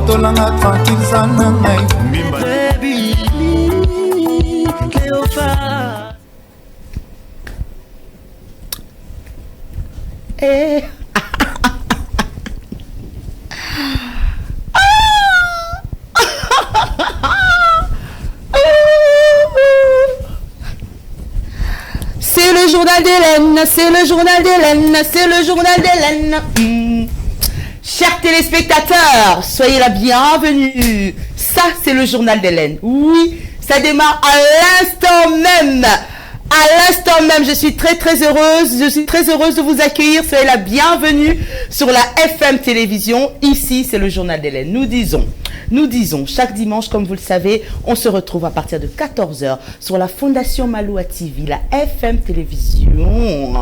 Tolanga tranquille sana ngai Mimba Baby Cléophas Eh c'est le journal d'Hélène, c'est le journal d'Hélène, c'est le journal d'Hélène. Chers téléspectateurs, soyez la bienvenue. Ça, c'est le journal d'Hélène. Oui, ça démarre à l'instant même. À l'instant même, je suis très heureuse. Je suis très heureuse de vous accueillir. Soyez la bienvenue sur la FM Télévision. Ici, c'est le journal d'Hélène. Nous disons, chaque dimanche, comme vous le savez, on se retrouve à partir de 14 h sur la Fondation Maloua TV, la FM Télévision.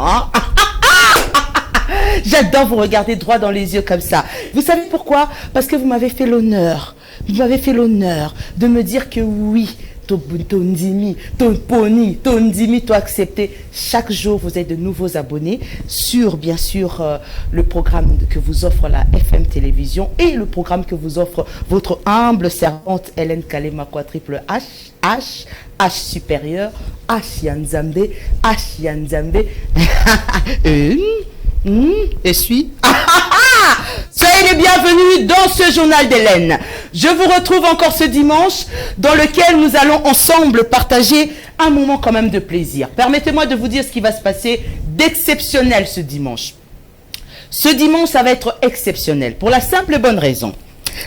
J'adore vous regarder droit dans les yeux comme ça. Vous savez pourquoi? Parce que vous m'avez fait l'honneur. Vous m'avez fait l'honneur de me dire que oui, ton poni, ton dimi, toi accepté. Chaque jour, vous êtes de nouveaux abonnés sur, bien sûr, le programme que vous offre la FM Télévision et le programme que vous offre votre humble servante Hélène Kalema triple H supérieur, H Yanzambe, H Yanzambe. Et suis. Soyez les bienvenus dans ce journal d'Hélène. Je vous retrouve encore ce dimanche dans lequel nous allons ensemble partager un moment quand même de plaisir. Permettez-moi de vous dire ce qui va se passer d'exceptionnel ce dimanche. Ce dimanche, ça va être exceptionnel pour la simple et bonne raison.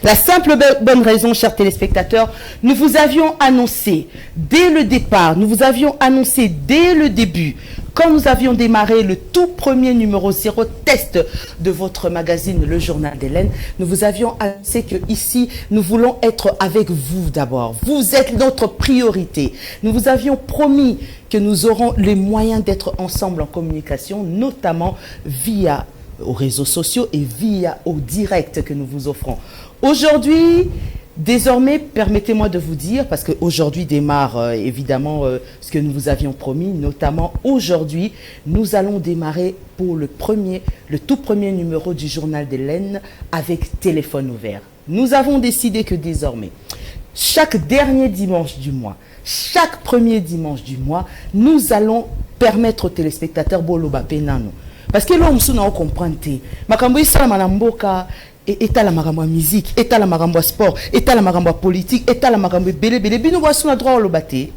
La simple bonne raison, chers téléspectateurs, nous vous avions annoncé dès le départ, nous vous avions annoncé dès le début, quand nous avions démarré le tout premier numéro 0 test de votre magazine, le journal d'Hélène, nous vous avions annoncé que ici, nous voulons être avec vous d'abord. Vous êtes notre priorité. Nous vous avions promis que nous aurons les moyens d'être ensemble en communication, notamment via aux réseaux sociaux et via au direct que nous vous offrons. Aujourd'hui, désormais, permettez-moi de vous dire, parce qu'aujourd'hui démarre évidemment ce que nous vous avions promis, notamment aujourd'hui, nous allons démarrer pour le tout premier numéro du journal d'Hélène avec téléphone ouvert. Nous avons décidé que désormais, chaque dernier dimanche du mois, chaque premier dimanche du mois, nous allons permettre aux téléspectateurs Boloba Penano. Parce que l'homme sous n'a comprendre. Makambo isala manamboka et la marambo musique, et la marambo sport, et la marambo politique, et la marambo belé bino boisson a droit au lobaté.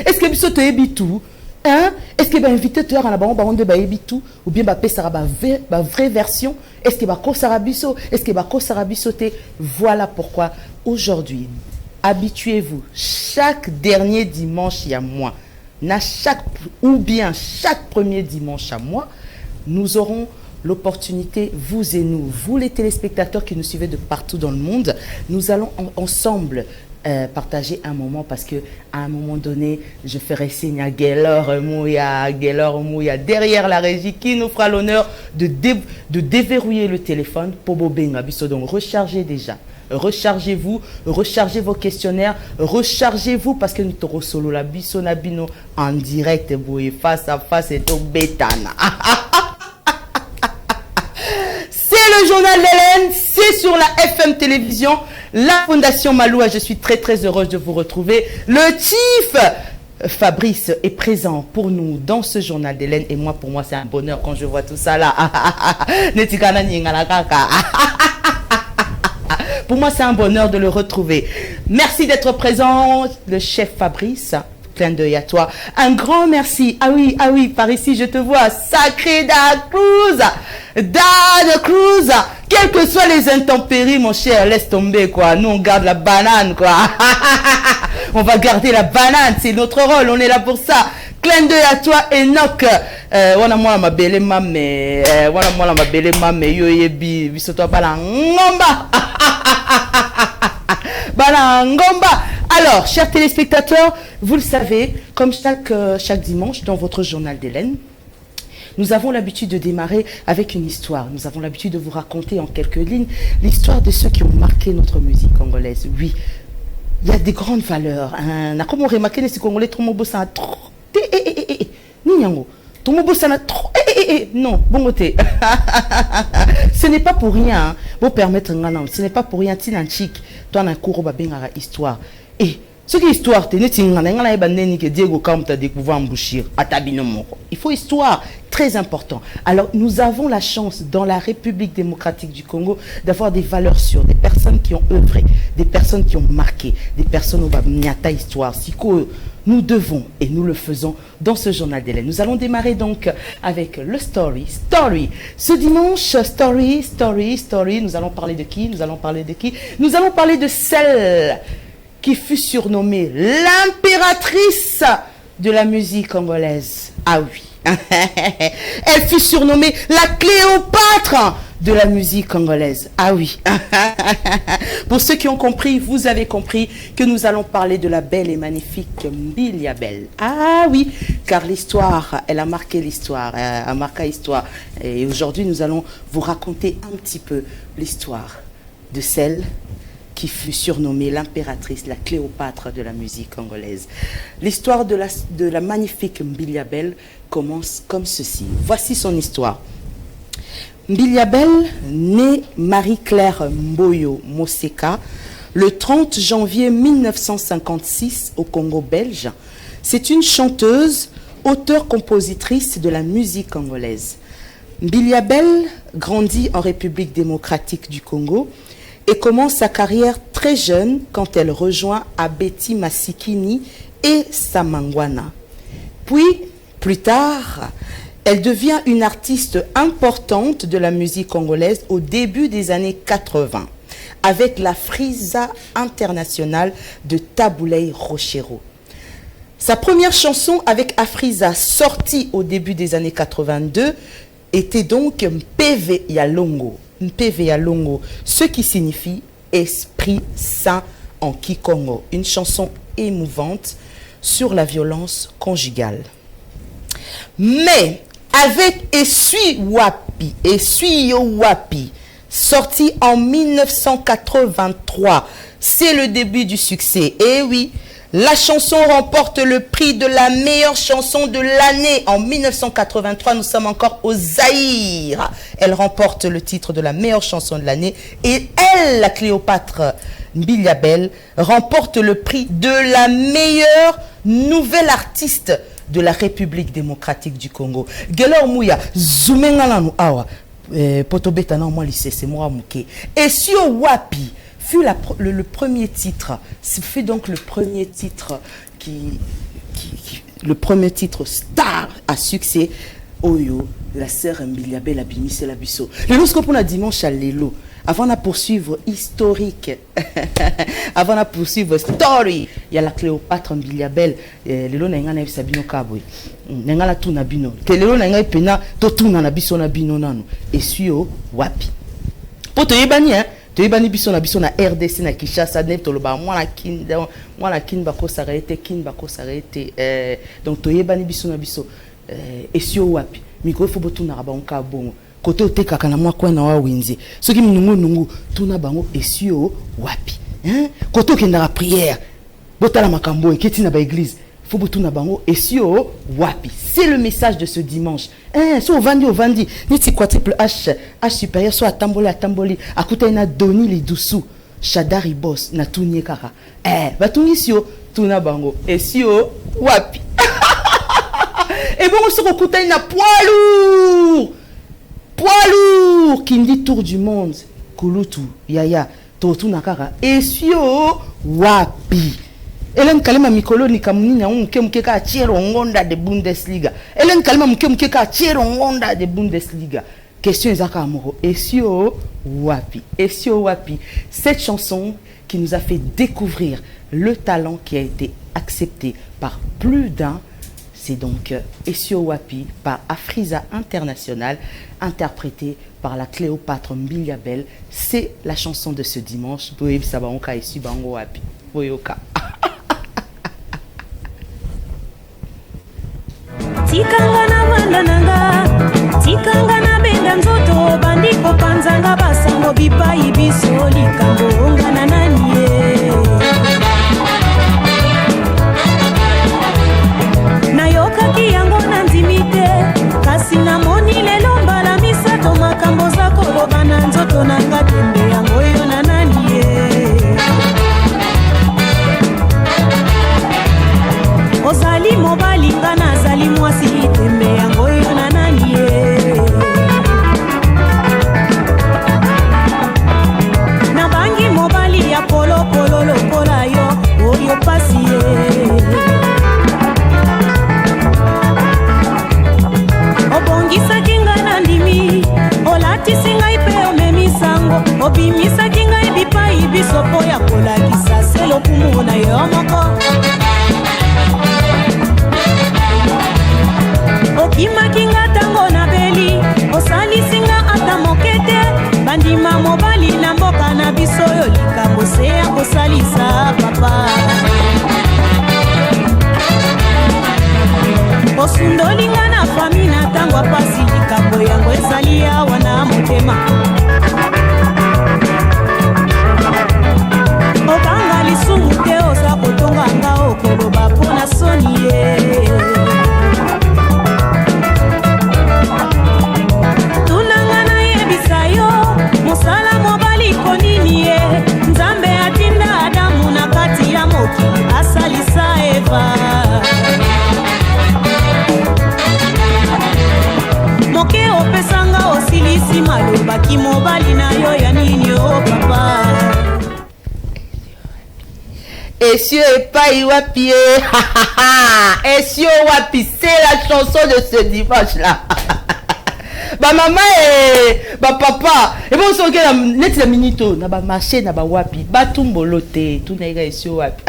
Est-ce que biso te ebitou? Hein? Est-ce que ba invité te à la baron de ba ebitou ou bien ba pesara ba vraie version? Est-ce que ba ko sarabiso? Est-ce que ba ko sarabiso te? Voilà pourquoi aujourd'hui, habituez-vous chaque dernier dimanche il y a mois. Chaque premier dimanche à mois, nous aurons l'opportunité, vous et nous, vous les téléspectateurs qui nous suivez de partout dans le monde, nous allons ensemble partager un moment parce que à un moment donné, je ferai signe à Gaylor Mouya derrière la régie qui nous fera l'honneur de déverrouiller le téléphone pour Bobenga Bisso. Donc rechargez déjà. Rechargez-vous, rechargez vos questionnaires, rechargez-vous parce que nous t'aurons solo la biso nabino en direct face à face et tout bétana. C'est le journal d'Hélène, c'est sur la FM Télévision, la Fondation Maloua. Je suis très heureuse de vous retrouver. Le chief Fabrice est présent pour nous dans ce journal d'Hélène et moi, pour moi, c'est un bonheur quand je vois tout ça là. Pour moi, c'est un bonheur de le retrouver. Merci d'être présent, le chef Fabrice. Clin d'œil à toi. Un grand merci. Ah oui, par ici, je te vois. Sacré Dan Cruz. Quelles que soient les intempéries, mon cher, laisse tomber, quoi. Nous, on garde la banane, quoi. On va garder la banane. C'est notre rôle. On est là pour ça. Clin d'œil à toi, Enoch. Wana moi ma belle mamme, yo yebi, bisoto bala ngomba. Bala ngomba. Alors, chers téléspectateurs, vous le savez, comme chaque dimanche dans votre journal d'Hélène, nous avons l'habitude de démarrer avec une histoire. Nous avons l'habitude de vous raconter en quelques lignes l'histoire de ceux qui ont marqué notre musique congolaise. Oui, il y a des grandes valeurs. On a comme on remarqué les Congolais trop beau ça trop. Ninyango. Non, bon côté. Ce n'est pas pour rien. Pour permettre, ce n'est pas pour rien, Tinanchik, toi, un cours, babengara histoire. Et ce qui est histoire, Diego Camp a découvert Mbouchir, il faut histoire, très important. Alors, nous avons la chance, dans la République démocratique du Congo, d'avoir des valeurs sûres, des personnes qui ont œuvré, des personnes qui ont marqué, des personnes où Nyata histoire. Si nous devons, et nous le faisons dans ce journal d'Hélène. Nous allons démarrer donc avec le Story. Ce dimanche, Story. Nous allons parler de qui? Nous allons parler de celle qui fut surnommée l'impératrice de la musique congolaise. Ah oui. Elle fut surnommée la Cléopâtre de la musique congolaise. Ah oui. Pour ceux qui ont compris, vous avez compris que nous allons parler de la belle et magnifique Mbilia Bel. Ah oui, car l'histoire, elle a marqué l'histoire, a marqué l'histoire. Et aujourd'hui, nous allons vous raconter un petit peu l'histoire de celle qui fut surnommée l'impératrice, la Cléopâtre de la musique congolaise. L'histoire de la magnifique Mbilia Bel commence comme ceci. Voici son histoire. Mbilia Bel, née Marie-Claire Mboyo Moseka, le 30 janvier 1956 au Congo belge, c'est une chanteuse, auteure-compositrice de la musique congolaise. Mbilia Bel grandit en République démocratique du Congo et commence sa carrière très jeune quand elle rejoint Abeti Masikini et Samangwana. Puis, plus tard, elle devient une artiste importante de la musique congolaise au début des années 80, avec la Frisa internationale de Taboulei Rochero. Sa première chanson avec Afriza, sortie au début des années 82, était donc Mpeve Yalongo. Mpeve Yalongo, ce qui signifie Esprit Saint en Kikongo, une chanson émouvante sur la violence conjugale. Mais avec Esui Wapi, sorti en 1983, c'est le début du succès. Et oui, la chanson remporte le prix de la meilleure chanson de l'année. En 1983, nous sommes encore au Zaïre. Elle remporte le titre de la meilleure chanson de l'année. Et elle, la Cléopâtre Mbilia Bel, remporte le prix de la meilleure nouvelle artiste de la République démocratique du Congo. Gelor Mouya, Zoumengalanu Awa, Potobetana, moi, lycée, c'est moi, Mouké. Et sur Wapi, fut le premier titre, fut donc le premier titre le premier titre star à succès. Oyo, la sœur Mbilia Bel Abimise la biso. Le lorsqu'on a dimanche à Lelo, avant de poursuivre historique, avant de poursuivre story, il y a la Cléopâtre Mbilia Bel. Lelo n'engana sabino kabwe, n'engana tout nabino. Que lelo n'engana pena to tout nabiso nabino nano. Et suyo Wapi. Poto yebani hein. Toyebani biso na RDC na Kinshasa ne toloba mwana kin bako sarete donc toyebani biso na biso esio Wapi miko fo botuna ba onka bongo kote otekaka na mwa kwa na wa winzi soki minungu tuna bango esio Wapi hein kote okenda prière botala makambo eketi na ba église faut botuna bango esio Wapi. C'est le message de ce dimanche. Soit au vandi, niti quadruple H supérieur, soit à tamboli, à côté na doni les doussous, Shadari boss, na tunye kaka. Batuni sio, tuna bango, esio Wapi. Et bon, on se recoupe na poids lourd, qui me dit tour du monde, Kulutu, Yaya, Totuna kaka, esio Wapi. Hélène Kalema Mikolo ni kamuni na mke ka tiero ngonda de Bundesliga. Hélène Kalema mke ka tiero ngonda de Bundesliga. Question ezaka amoro. Esio Wapi. Cette chanson qui nous a fait découvrir le talent qui a été accepté par plus d'un, c'est donc Esio Wapi par Afriza International, interprétée par la Cléopâtre Mbilia Bel. C'est la chanson de ce dimanche. Boyebi sabangoka Esio bango Wapi. Boyoka. Tikanga na mandananga, tikanga na benda nzoto, bandiko panzanga basango bipai biso likambo ngana nanie. Nayoka kiyango na nzimite, kasi na moni lelo mbala misato makambo za koloba na nzoto na ngatembe. obimisaki ngai bipai biso mpo ya kolakisa se lokumu na yo moko. Okimaki nga tango na beli, osalisi nga ata moke te. Bandima mobali na mboka na biso yo likambo se ya kosalisa papa. Osundoli nga na fami na tango apasi likambo yango ezali awa na motema. Okanga lisumu te oza kotonga nga okoloba mpo na soni ye. Tunanga na yebisa yo mosala mobali konini ye. Nzambe atinda Adamu na kati ya mokili asalisa Eva. Moke opesanga osilisi malobaki mobali na yo ya nini o papa. Essieu et pas Iwapi. Essieu Wapi, c'est la chanson de ce dimanche-là. Ba maman et ba papa. Et bon, on que net la minito. Na ba marché, na ba Wapi. Ba tumbolote. Tout n'est pas Essieu Wapi.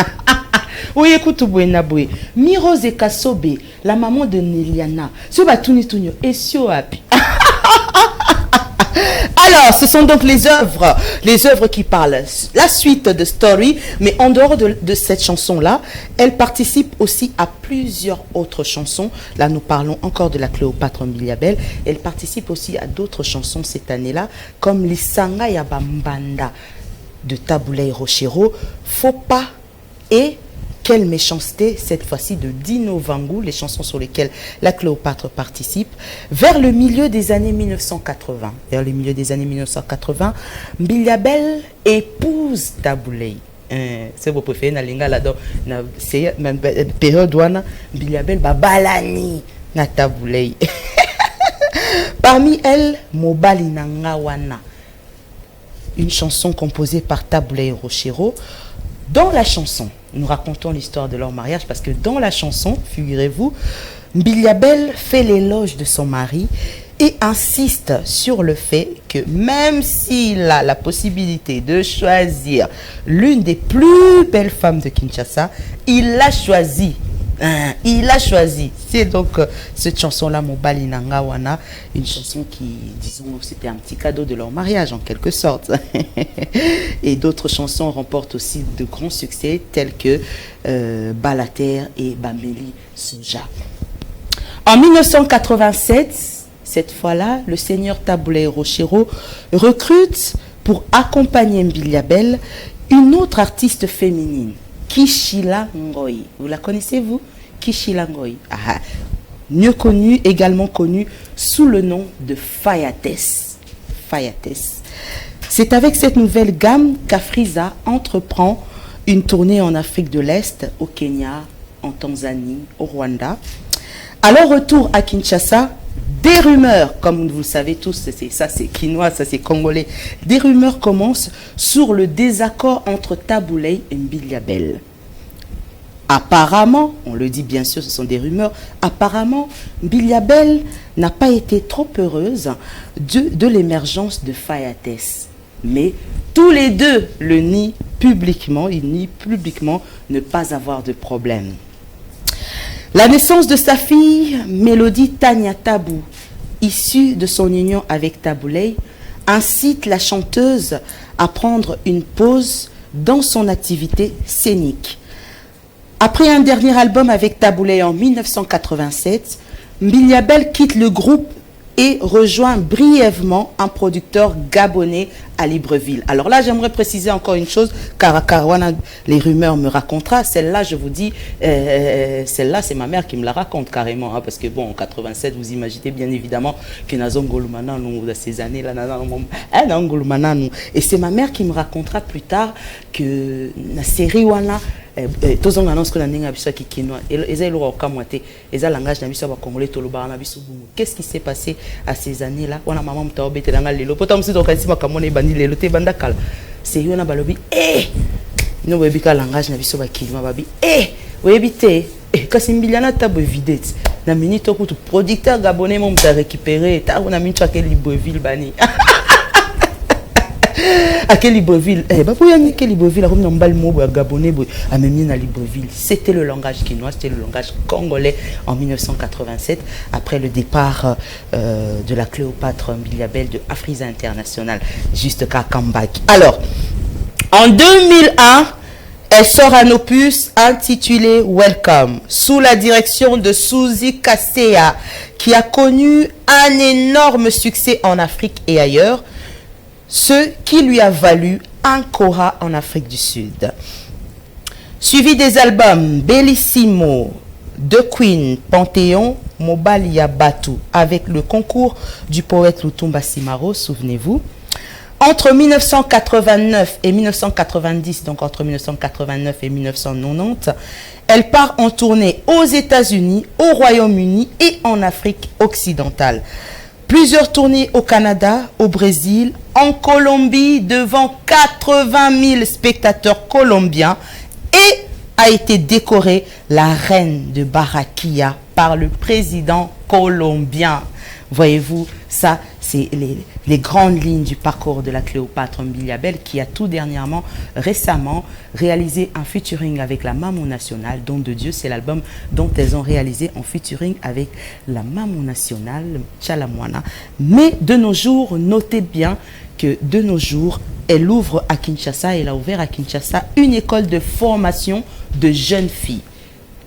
Oui, écoute, Bouenaboué. Mirose Kasobe, la maman de Neliana. Ce ba tuni tunyo. Essieu Wapi. Alors, ce sont donc les œuvres qui parlent. La suite de Story, mais en dehors de cette chanson-là, elle participe aussi à plusieurs autres chansons. Là, nous parlons encore de la Cléopâtre Mbiliabel. Elle participe aussi à d'autres chansons cette année-là, comme Lisanga Yabambanda de Taboulay Rochero, Faut pas et Quelle méchanceté, cette fois-ci de Dino Vangou, les chansons sur lesquelles la Cléopâtre participe. Vers le milieu des années 1980, Mbiliabel épouse Taboulay. C'est vos préférés, na linga là-dedans. C'est même période où Mbiliabel babalani na Taboulay. Parmi elles, Mobali Nangawana, une chanson composée par Taboulay Rochero. Dans la chanson, nous racontons l'histoire de leur mariage parce que dans la chanson, figurez-vous, Mbiliabel fait l'éloge de son mari et insiste sur le fait que même s'il a la possibilité de choisir l'une des plus belles femmes de Kinshasa, il l'a choisie. Il a choisi. C'est donc cette chanson-là, Mobali Nangawana, une chanson qui, disons, c'était un petit cadeau de leur mariage en quelque sorte. Et d'autres chansons remportent aussi de grands succès tels que Balater et Bameli Soja. En 1987, cette fois-là, le seigneur Taboulay Rochero recrute pour accompagner Mbiliabel une autre artiste féminine, Kishila Ngoy. Vous la connaissez, vous? Kishila Ngoy. Mieux connue, également connue sous le nom de Fayates. Fayates. C'est avec cette nouvelle gamme qu'Afriza entreprend une tournée en Afrique de l'Est, au Kenya, en Tanzanie, au Rwanda. À leur retour à Kinshasa, des rumeurs, comme vous le savez tous, ça c'est quinois, ça c'est congolais, des rumeurs commencent sur le désaccord entre Taboulay et Mbiliabel. Apparemment, on le dit bien sûr, ce sont des rumeurs, apparemment, Mbiliabel n'a pas été trop heureuse de l'émergence de Fayates. Mais tous les deux le nient publiquement, ils nient publiquement ne pas avoir de problème. La naissance de sa fille, Mélodie Tania Tabou, issue de son union avec Taboulay, incite la chanteuse à prendre une pause dans son activité scénique. Après un dernier album avec Taboulay en 1987, Mbiliabel quitte le groupe et rejoint brièvement un producteur gabonais à Libreville. Alors là, j'aimerais préciser encore une chose, car les rumeurs me racontera. Celle-là, je vous dis, celle-là, c'est ma mère qui me la raconte carrément. Hein, parce que bon, en 87, vous imaginez bien évidemment que Nazongolumana, dans ces années-là, et c'est ma mère qui me racontera plus tard que la série Wana, qu'est-ce qui s'est passé à ces années-là? C'est yon balobi no webika langage na biso ba kilima babi webite kasi Mbiliana tabo vidette na minute ko producteur gabonais mon t'a récupéré ta on a mis toi Libreville bani. À quel Libreville? Eh, bah, pour y aller, quel Libreville? On a un mot gabonais, à même à Libreville. C'était le langage quinois, c'était le langage congolais en 1987, après le départ de la Cléopâtre Mbiliabel de Afrisa International, juste qu'à Kambak. Alors, en 2001, elle sort un opus intitulé Welcome, sous la direction de Suzy Kaseya, qui a connu un énorme succès en Afrique et ailleurs, ce qui lui a valu un Cora en Afrique du Sud. Suivi des albums Bellissimo, The Queen, Panthéon, Mobali Yabatu, avec le concours du poète Lutumba Simaro, souvenez-vous. Entre 1989 et 1990, donc entre 1989 et 1990, elle part en tournée aux États-Unis, au Royaume-Uni et en Afrique occidentale. Plusieurs tournées au Canada, au Brésil, en Colombie, devant 80 000 spectateurs colombiens, et a été décorée la reine de Barranquilla par le président colombien. Voyez-vous, ça, c'est les grandes lignes du parcours de la Cléopâtre Mbiliabel, qui a tout dernièrement, récemment, réalisé un featuring avec la Maman Nationale. Don de Dieu, c'est l'album dont elles ont réalisé en featuring avec la Maman Nationale, Tchalamwana. Mais de nos jours, notez bien que de nos jours, elle ouvre à Kinshasa, elle a ouvert à Kinshasa une école de formation de jeunes filles.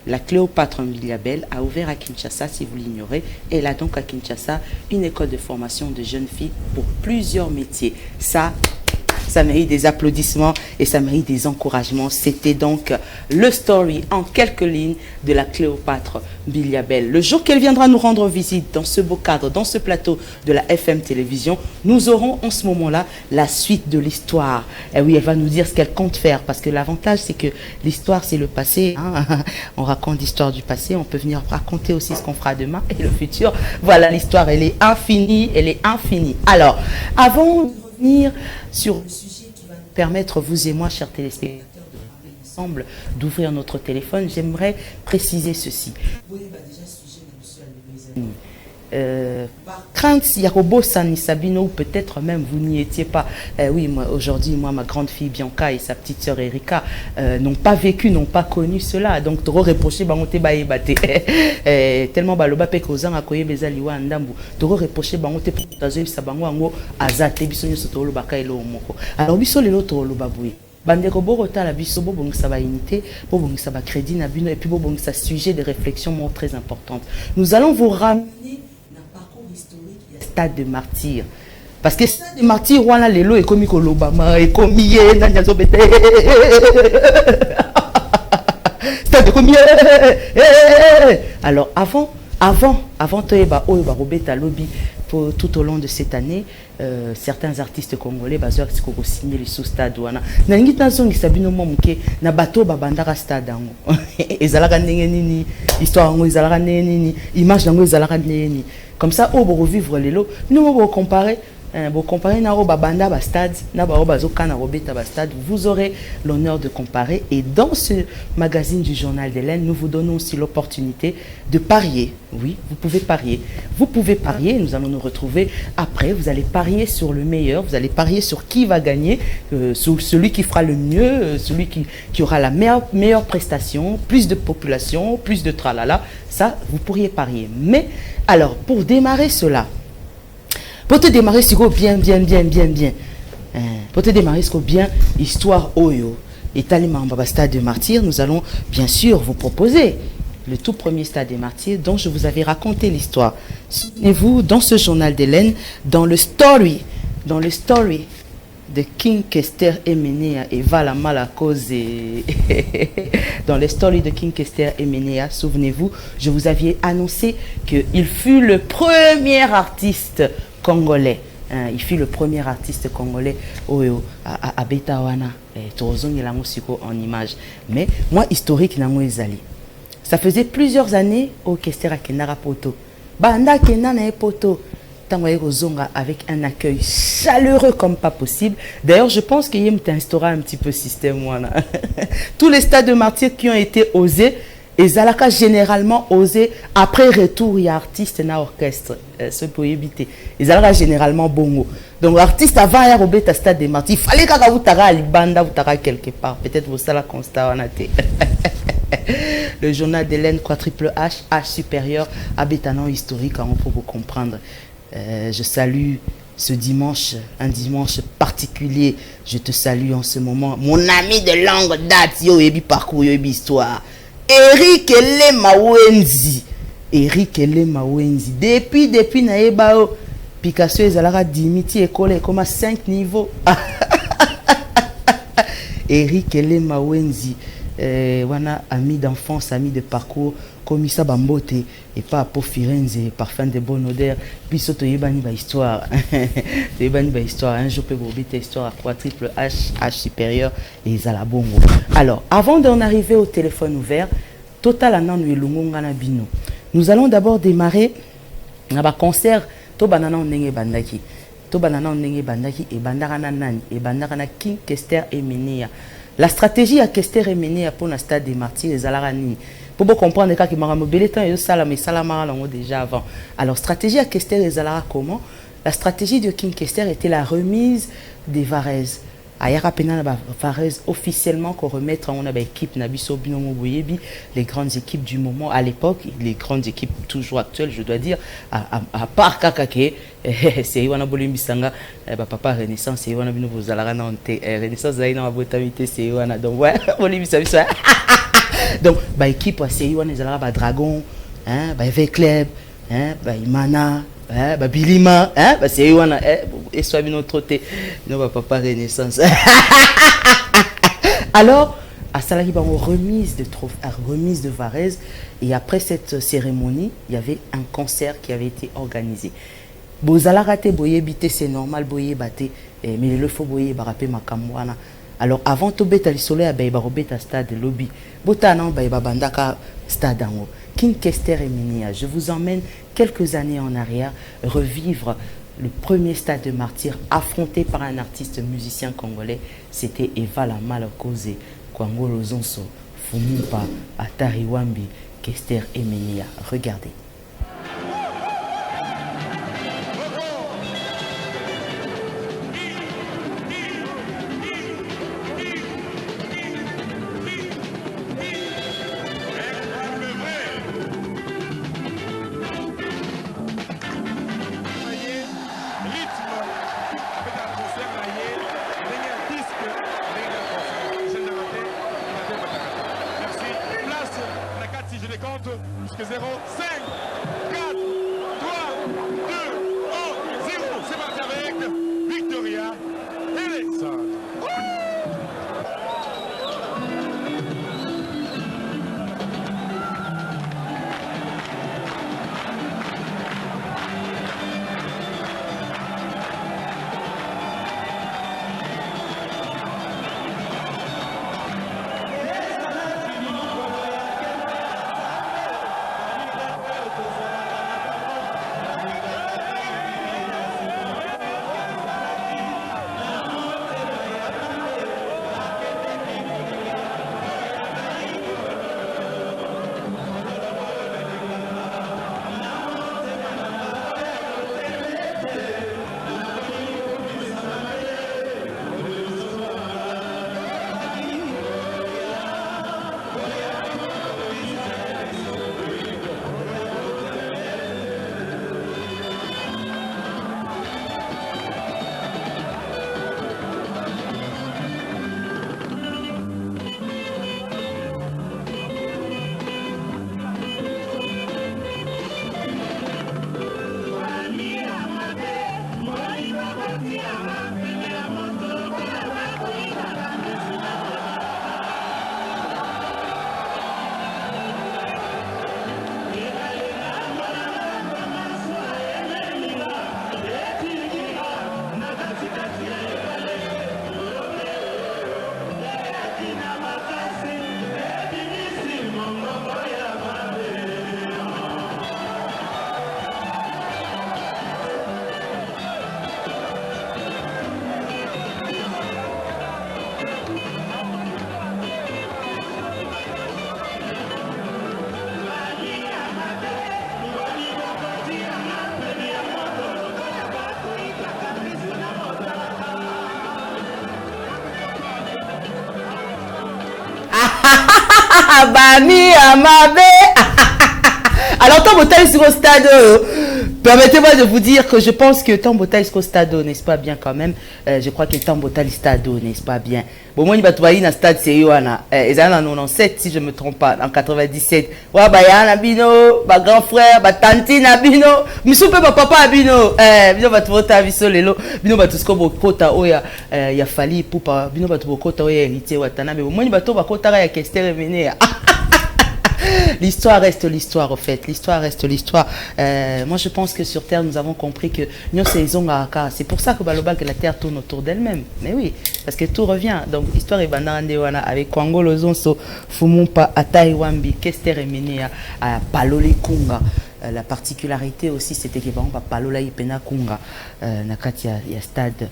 La Cléopâtre Mbiliabel a ouvert à Kinshasa, si vous l'ignorez. Elle a donc à Kinshasa une école de formation de jeunes filles pour plusieurs métiers. Ça mérite des applaudissements et ça mérite des encouragements. C'était donc le story en quelques lignes de la Cléopâtre Mbiliabel. Le jour qu'elle viendra nous rendre visite dans ce beau cadre, dans ce plateau de la FM Télévision, nous aurons en ce moment-là la suite de l'histoire. Et oui, elle va nous dire ce qu'elle compte faire, parce que l'avantage, c'est que l'histoire, c'est le passé. Hein. On raconte l'histoire du passé, on peut venir raconter aussi ce qu'on fera demain et le futur. Voilà, l'histoire, elle est infinie, elle est infinie. Alors, avant de revenir sur le sujet qui va nous permettre, vous et moi, chers téléspectateurs, de parler ensemble, d'ouvrir notre téléphone, j'aimerais préciser ceci. Oui, bah déjà, ce sujet, par crainte, Yarobo Sani Sabino, ou peut-être même vous n'y étiez pas. Oui, moi, aujourd'hui, moi, ma grande fille Bianca et sa petite sœur Erika n'ont pas vécu, n'ont pas connu cela. Donc, trop reproché, bangote baébate. Tellement baloba pekozang akoye bezaliwa ndambu. Trop reproché, bangote tazoy sabango ango azate bisonyo sotolo bakailo moko. Alors, biso lelo tolo baboué. Bandeko borota la biso bobongisa ba unité, bobongisa ba crédit na bino et puis bobongisa sujet de réflexion très importante. Nous allons vous ramener Stade de martyr. Parce que Stade de martyr, voilà, les lots et comme Kolobama et comme Stade de combien. Alors avant Toeba Oeba Robeta Lobby pour tout au long de cette année, certains artistes congolais bazo qui ont signé les sous stade wana. Na ngi tanso ngi sabino momuke na bato babandaka stade ango. Ezalaka ndenge nini, histoire ango ezalaka ndenge nini, image ango ezalaka ndenge nini. Comme ça, on va revivre les lots. Nous, on va comparer. Vous comparez Babanda Bastad, Bastad, vous aurez l'honneur de comparer. Et dans ce magazine du Journal d'Hélène, nous vous donnons aussi l'opportunité de parier. Oui, vous pouvez parier. Vous pouvez parier, nous allons nous retrouver après. Vous allez parier sur le meilleur, vous allez parier sur qui va gagner, sur celui qui fera le mieux, celui qui aura la meilleure prestation, plus de population, plus de tralala. Ça, vous pourriez parier. Mais, alors, pour démarrer cela, pour te démarrer, c'est bien. Pour te démarrer, c'est bien, histoire Oyo. Et Talimamba Stade de Martyrs, nous allons bien sûr vous proposer le tout premier Stade des Martyrs dont je vous avais raconté l'histoire. Souvenez-vous, dans ce journal d'Hélène, dans le story de King Kester Emenea et Vala Malakose. Dans les stories de King Kester Emenea, souvenez-vous, je vous avais annoncé qu'il fut le premier artiste congolais. Il fut le premier artiste congolais à Betawana. En image. Mais moi, historique, ça faisait plusieurs années au Kester Akenara Poto. Banda Kenana Poto. Avec un accueil chaleureux comme pas possible. D'ailleurs, je pense qu'il y a instauré un petit peu système. Tous les stades de martyrs qui ont été osés, ezalaka généralement osé après retour il y a artiste na orchestre ce peut éviter ezalaka généralement bongo donc artiste avant ya robeta stade de Martyrs il fallait kaka utaka libanda utaka quelque part peut-être vous ça la constat wana te le journal d'Hélène quadruple H H supérieur habitanon historique hein, pour vous comprendre. Je salue ce dimanche, un dimanche particulier. Je te salue en ce moment. Mon ami de longue date, yo ebi parcours, yo ebi histoire. Eric Elema Wenzi. Eric Elema Wenzi. Depuis naeba o Picasso ezalaka dimiti école comme 5 niveaux. Eric Elema Wenzi. Wana ami d'enfance, ami de parcours, Komisa Bambote et pas pour Firenze, parfum de bonne odeur. Puis surtout yebani ba histoire, yebani ba histoire. Un jour peut vous biter histoire à 3 triple H H supérieur et Zalabongo. Alors, avant d'en arriver au téléphone ouvert, total anan welungonga na bino. Nous allons d'abord démarrer un concert to banana ndenge bandaki. To banana ndenge bandaki et bandaka na nani et bandaka na King Kester et Menea. La stratégie à Kester est menée pour le stade des Martyrs et Zalarani. Pour vous comprendre, quand il m'a mobilisé, il y a Salamara déjà avant. Alors, stratégie à Kester et Zalara comment? La stratégie de King Kester était la remise des Varese. Ayara Pena Varese officiellement qu'on remettre en équipe Nabiso Binomo Boyebi, les grandes équipes du moment à l'époque, les grandes équipes toujours actuelles, je dois dire, à part Kakake, c'est Iwana Bolimbisanga, papa Renaissance, c'est Iwana Bino Zalara Renaissance Zaina Botavité, c'est Iwana, donc ouais, Bolimbisanga. Donc, bah équipe, c'est Iwana Zalara, Dragon, hein, bah V-Club, hein, bah Imana. Bah Bilima, hein, bah c'est Iwana, et soit bien notre côté, non bah papa Renaissance. Alors, à Salari, bah on remise de Varese, et après cette cérémonie, il y avait un concert qui avait été organisé. Bozala raté boye bité, c'est normal boye baté, mais le faut boye barapé makamwana. Alors avant tout bête à l'isolé à Baïba Robeta stade lobby, Botana Baïba Bandaka stade en haut. King Kester et Menea, je vous emmène quelques années en arrière, revivre le premier stade de Martyrs affronté par un artiste musicien congolais, c'était Eva la Malakose, Kwangolo Zonso, Fumupa, Atariwambi, Kester et Menea. Regardez. Jusque 0, 5, 4, 3, 2, 1, 0. C'est parti avec Victoria Alexandre. Bami Amabe. Alors, Tambotaï sur au stade, permettez-moi de vous dire que je pense que Tambotaï sur au stade, n'est-ce pas bien quand même? Je crois que Tambotaï stade, n'est-ce pas bien? Bon, moi, il va trouver un stade sérieux, ils en ont 97, si je ne me trompe pas, en 97. Ouais, bah, yana bino, bah, grand frère, bah, tantine bino, misoupe, bah, papa bino, bino, bah, tu vas viso lelo, bino, bah, tout ce que vous kota, oh, ya fali, poupa, bino, bah, tu vas kota, oh, ya héritier, watana, mais moi, il va trouver kota, ya kester, venez, l'histoire reste l'histoire, au fait. L'histoire reste l'histoire. Moi, je pense que sur Terre, nous avons compris que c'est pour ça que Baloba, que la Terre tourne autour d'elle-même. Mais oui, parce que tout revient. Donc, l'histoire est bandewana avec Kwango Lozonso, Fumumpa, Ataiwambi, Kester Emene, à Palole Kunga. La particularité aussi, c'était que par exemple, Palola Ipena Kunga, Nakati, il y a stade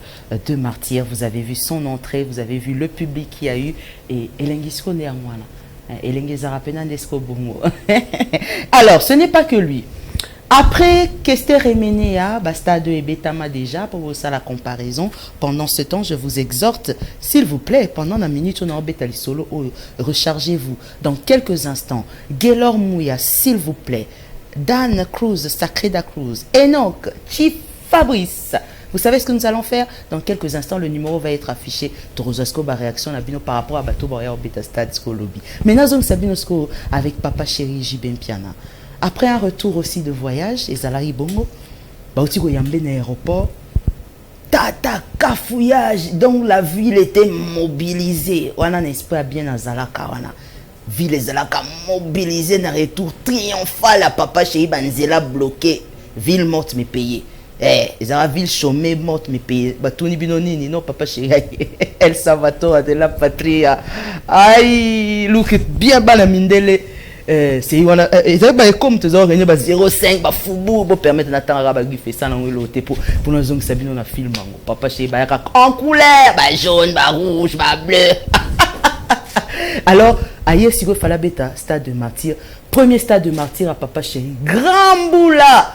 de martyrs. Vous avez vu son entrée, vous avez vu le public qu'il y a eu, et Elengisko Néanmoina. Alors, ce n'est pas que lui. Après Kester Emenea, Bastade et Betama déjà, pour vous ça la comparaison, pendant ce temps, je vous exhorte, s'il vous plaît, pendant la minute, on a Betali Solo, rechargez-vous. Dans quelques instants, Gaylor Mouya, s'il vous plaît, Dan Cruz, Sacreda Cruz, Enoch, Chief Fabrice. Vous savez ce que nous allons faire? Dans quelques instants, le numéro va être affiché. Torozasco, ma réaction par rapport à Bato Boria Beta Stade Lobby. Maintenant, nous Sabinosko avec Papa Chéri Jibem Piana. Après un retour aussi de voyage, et Zalari Bongo, Bautiko Yambe l'aéroport, tata cafouillage, donc la ville était mobilisée. On a un esprit bien à Zalaka, wana. Ville Zalaka mobilisée, dans retour triomphal à Papa Chéri Banzela bloqué, ville morte mais payée. Ils ont la ville chômée, morte, mais payée. Batuni Binonini, non, Papa Chéri, El Salvatore de la patrie. Aïe, look, bien bas la mindele. C'est comme tu as gagné 0,5, foubou, pour permettre d'attendre à faire ça dans l'autre pour nous dire que ça vient dans le film. Papa Chéri, en couleur, jaune, rouge, bleu. Alors, ailleurs, si vous fallait bêta, stade de martyr, premier stade de martyr à Papa Chéri, grand boula.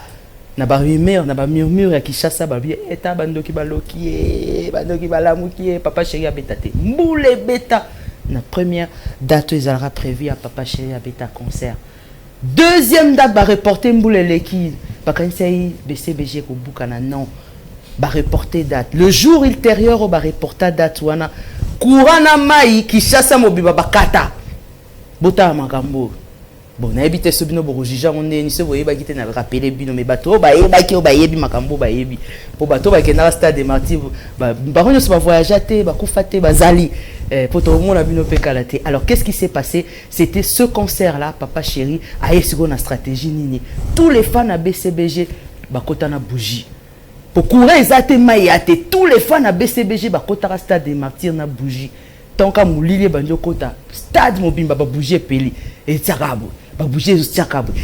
Na ba rumeur, na ba murmure qui chasse ba bien eta bando ki baloki bando ki balamuki Papa Chéri a betate mboule beta. La première date ezalera prévue à Papa Chéri a beta concert. Deuxième date ba reporter mboule leki ba kansei BCBG ko bukana non ba reporter date. Le jour ultérieur au ba reporter date wana courana mai qui chasse mobiba bakata bota makambo. Bon, na habité ce bino borojija on est ni se voyez ba kité na rappeler bino mais bato ba ki ba yebi makambo ba yebi pour bato ba kena stade de martyr ba baronyo se ba voyager te ba kufate ba zali pour tout le monde a bino pe kalaté. Alors qu'est-ce qui s'est passé? C'était ce concert là Papa Chéri a essayé na stratégie nini tous les fans à BCBG ba kota na bougie pour courir ezate mayate tous les fans à BCBG ba kota stade de martyr na bougie tant qu'à moulili banjo kota stade mobimba ba bougie peli et tiakabo ba bouger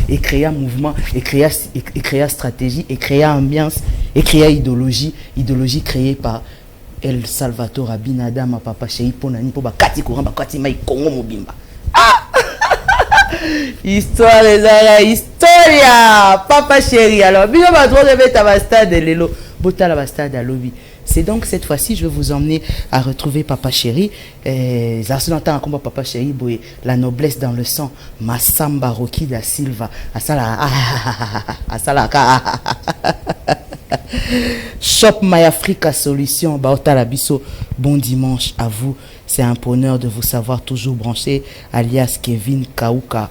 et créer un mouvement et créer stratégie et créer ambiance et créer idéologie créée par El Salvatore Abinadama Papa Chéri ponani po ba kati courant ba kati mai Congo mobimba histoire ezala historia Papa Chéri. Alors bino ba droit de mettre à stade lelo botala ba stade à lobby. C'est donc cette fois-ci, je vais vous emmener à retrouver Papa Chéri. Papa Chéri, la noblesse dans le sang. Massamba Rocky da Silva. Shop My Africa Solution. Baotalabiso. Bon dimanche à vous. C'est un bonheur de vous savoir toujours branché. Alias Kevin Kauka.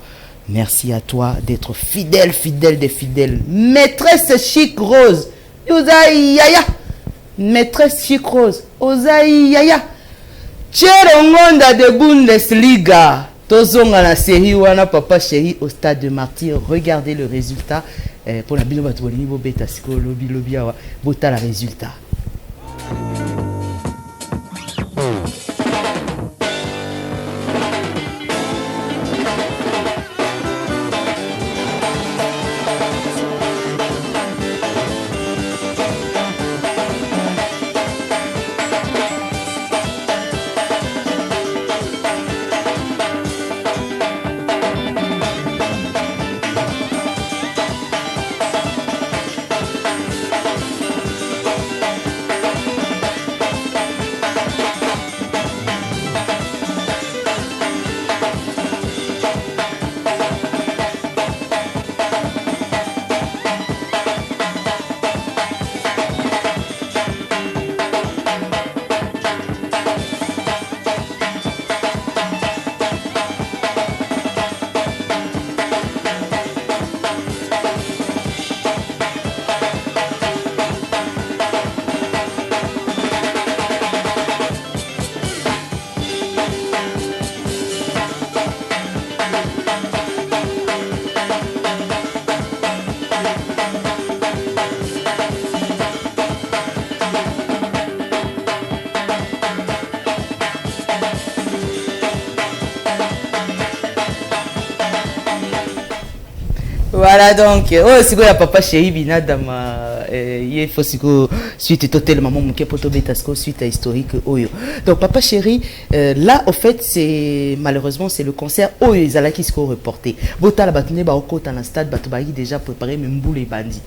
Merci à toi d'être fidèle des fidèles. Maîtresse Chic Rose. Yaya. Maîtresse Chic Rose, Ozaï Yaya, Tcherongonda de Bundesliga, Tozonga la série Wana Papa Chéri au stade de martyr. Regardez le résultat. Pour la bino batouali niveau beta siko lobby bota la résultat. Voilà donc, oh c'est quoi ya papa chéri binadama il faut que suite total maman mon kepoto betasco suite à historique oyo. Donc papa chéri là au fait c'est malheureusement c'est le concert oyo ezala qui se reporté. Bota la batune ba okota na stade batu ba déjà préparé même boule bandi.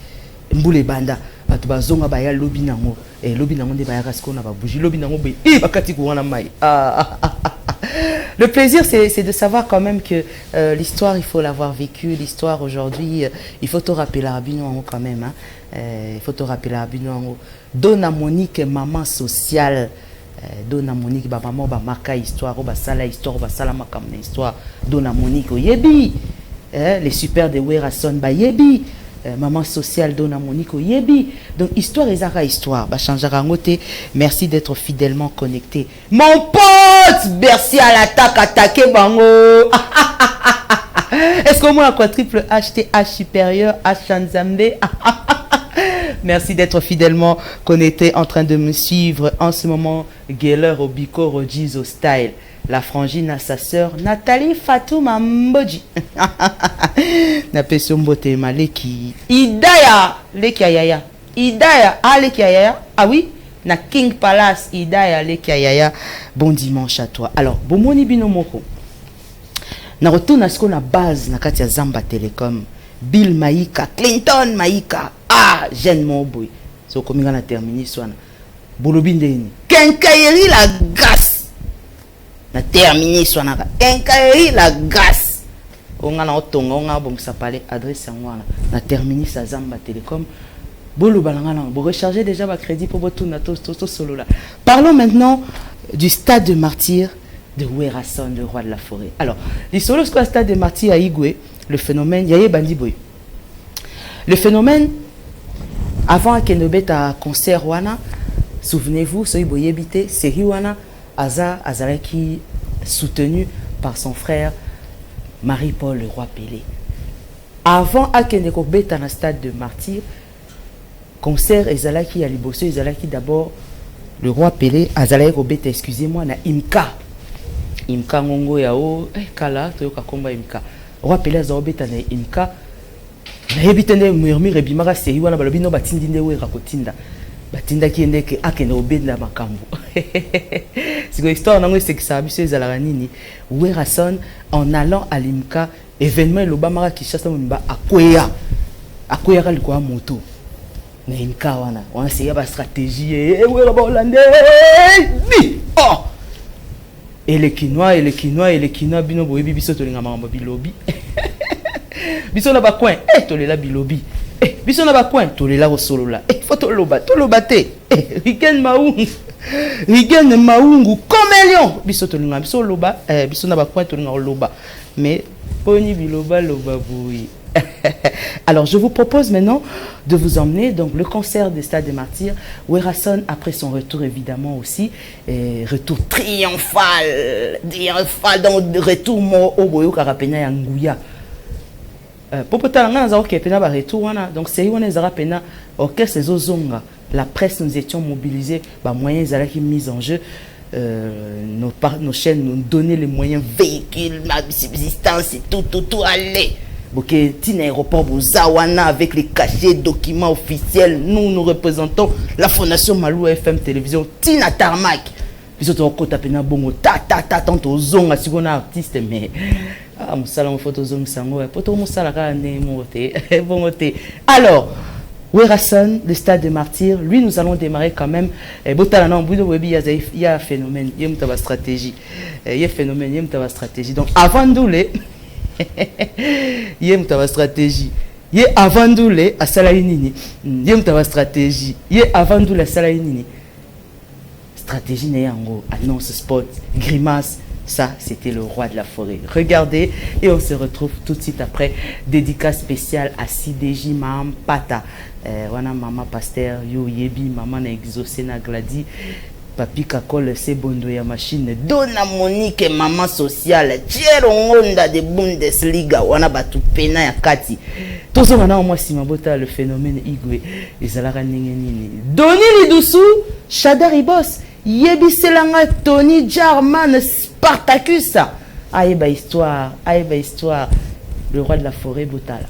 Mboule banda batu ba zonga ba ya lobi nango lobi nango nde ba ya rasko na ba bougie lobi nango be bakati ko wana mai. Le plaisir, c'est de savoir quand même que l'histoire, il faut l'avoir vécue. L'histoire aujourd'hui, il faut te rappeler à Rabino quand même. Hein. Il faut te rappeler à Rabino. Donna Monique, maman sociale. Donna Monique, maman, marquer histoire, sala histoire, sala makamne histoire. Donna Monique, yebi. Les super de Werason, yebi. Maman sociale Donna Monique Yebi. Donc histoire et Zara histoire. Bah changera ngote. Merci d'être fidèlement connecté. Mon pote, merci à l'attaque attaqué bango. Est-ce qu'au moins un triple HTH supérieur H Chanzambe? Merci d'être fidèlement connecté en train de me suivre en ce moment. Geller au Biko Rojizo Style. La frangine à sa sœur Nathalie Fatouma Mboji. Napesio mbote maleki. Idaya leki ayaya. Idaya leki ayaya. Ah oui, na King Palace Idaya leki ayaya. Bon dimanche à toi. Alors, bomoni bino moko. Na retourne à ce qu'on a base na katia Zamba Telecom. Bill Maïka, Clinton Maïka. Ah, jeune mon boy. So comme on a terminé soana. Bolobindeni. Kenkairi la gasse. Na terminé soana. Kenkairi la gasse. On a otonga on a bon ça parler adresse en wana. Na terminé sa Zamba Telecom. Bolo balanga bo recharger déjà votre crédit pour votre na to solo là. Parlons maintenant du stade de martyrs de Werason, le roi de la forêt. Alors, l'histoire du stade de martyrs à Igwe, le phénomène yaye bandi boy. Le phénomène avant Kenobet à concert wana, souvenez-vous, soy boyebité, série wana Azaraki soutenu par son frère Marie-Paul le roi Pelé. Avant Akeneko beta na stade de martyrs, concert ezalaki à Liboso, ezalaki d'abord le roi Pelé, Azalaki beta, excusez-moi, na Imka. Imka ngongo yao, kala, toyoka komba Imka. Roi Pelé azalaki beta na Imka. Na yebitende murmure bimara série wana balobi no batindi nde wera kotinda. Batinda ki ndeke akene obenda makambo. C'est une histoire nango c'est que ça biso ezalaka nini. Werason en allant à l'Imka, événement l'Obama qui chasse mba akoya. Akoya ka likwa moto. Na Imka wana, on essaye ba stratégie wera ba hollandais. Oh. Et les Kinois bino boyebi biso to linga makambo bilobi. Biso na ba coin, tolela bilobi. Biso na ba coin, tolela ko solo la. Faut toloba te. Rigen maungu comelion. Biso to linga biso loba, biso na ba coin to linga loba. Mais poni biloba loba boui. Alors je vous propose maintenant de vous emmener donc le concert des Stades des Martyrs. Werason après son retour évidemment aussi retour triomphal donc retour au boyo karapena ya nguya. Popota nga za okepena ba retour wana donc c'est on ezara pena orchestre ezozonga. La presse nous étions mobilisés ba moyens ezala qui mis en jeu. Nos chaînes nous donnaient les moyens véhicules, ma subsistance et tout allez. Ok, Tina aéroport Bozawana avec les cachets, documents officiels. Nous représentons la fondation Malou FM Télévision. Tina Tarmac. Puis on compte à peine bongo tant aux zonga si on a artiste mais mon salon photo zong sango poto mon salara né moté bongoté. Alors Werason, le stade de martyrs, lui nous allons démarrer quand même. Botala non budo webi il y a un phénomène, il y a une stratégie. Il y a un phénomène, il y a une stratégie. Donc avant de les yem ta stratégie ye avant doule à salainini yem ta stratégie ye avant doule à salainini stratégie n'est yango annonce spot grimace ça c'était le roi de la forêt. Regardez et on se retrouve tout de suite après. Dédicace spéciale à CDJ Mam Pata wana maman pasteur yo yebi maman na exaucé na gladi Papi Kakol c'est bondo ya machine Donna Monique maman sociale Tierongonda de Bundesliga wana batu pena ya kati tozo wana moi si mabota le phénomène Igwe ezalaka nini Doni Lidusu Shadari Boss Yebi Selanga Tony Jarman Spartacus Aïba histoire le roi de la forêt Botala